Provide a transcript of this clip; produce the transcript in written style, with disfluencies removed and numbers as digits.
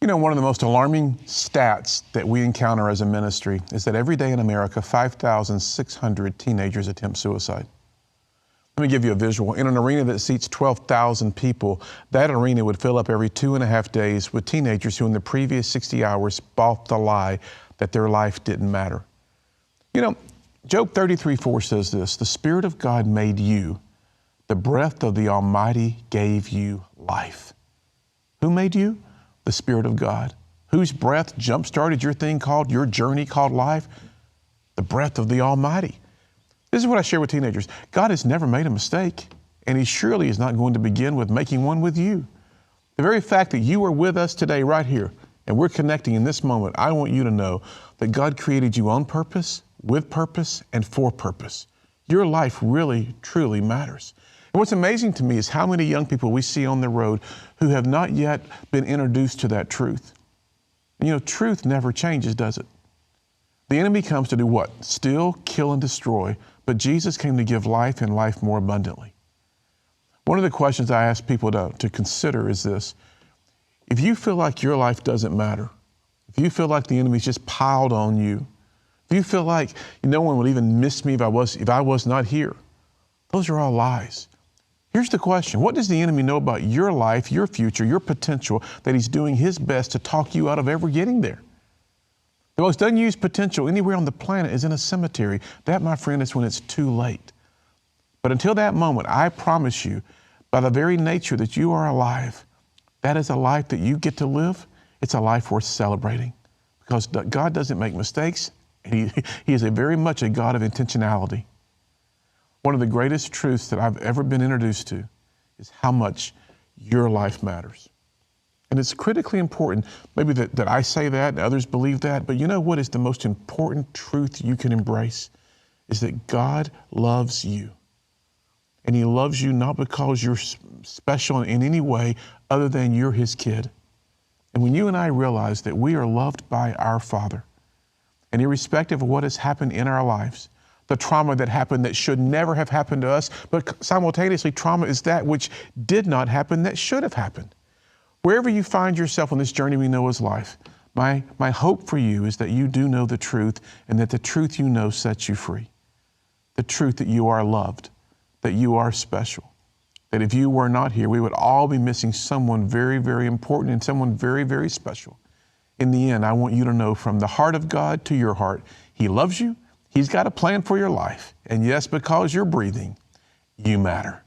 You know, one of the most alarming stats that we encounter as a ministry is that every day in America, 5,600 teenagers attempt suicide. Let me give you a visual. In an arena that seats 12,000 people, that arena would fill up every 2.5 days with teenagers who in the previous 60 hours bought the lie that their life didn't matter. You know, Job 33:4 says this, "The Spirit of God made you. The breath of the Almighty gave you life." Who made you? The Spirit of God. Whose breath jump-started your thing called, your journey called life? The breath of the Almighty. This is what I share with teenagers. God has never made a mistake, and He surely is not going to begin with making one with you. The very fact that you are with us today right here, and we're connecting in this moment, I want you to know that God created you on purpose, with purpose, and for purpose. Your life really, truly matters. And what's amazing to me is how many young people we see on the road who have not yet been introduced to that truth. And you know, truth never changes, does it? The enemy comes to do what? Steal, kill, and destroy. But Jesus came to give life and life more abundantly. One of the questions I ask people to consider is this. If you feel like your life doesn't matter, if you feel like the enemy's just piled on you, if you feel like no one would even miss me if I was not here, those are all lies. Here's the question. What does the enemy know about your life, your future, your potential that he's doing his best to talk you out of ever getting there? The most unused potential anywhere on the planet is in a cemetery. That, my friend, is when it's too late. But until that moment, I promise you, by the very nature that you are alive, that is a life that you get to live. It's a life worth celebrating because God doesn't make mistakes. He is very much a God of intentionality. One of the greatest truths that I've ever been introduced to is how much your life matters. And it's critically important, maybe that I say that and others believe that, but you know what is the most important truth you can embrace is that God loves you. And He loves you not because you're special in any way other than you're His kid. And when you and I realize that we are loved by our Father, and irrespective of what has happened in our lives, the trauma that happened that should never have happened to us, but simultaneously trauma is that which did not happen that should have happened. Wherever you find yourself on this journey we know as life, my hope for you is that you do know the truth and that the truth you know sets you free. The truth that you are loved, that you are special, that if you were not here, we would all be missing someone very, very important and someone very, very special. In the end, I want you to know from the heart of God to your heart, He loves you, He's got a plan for your life. And yes, because you're breathing, you matter.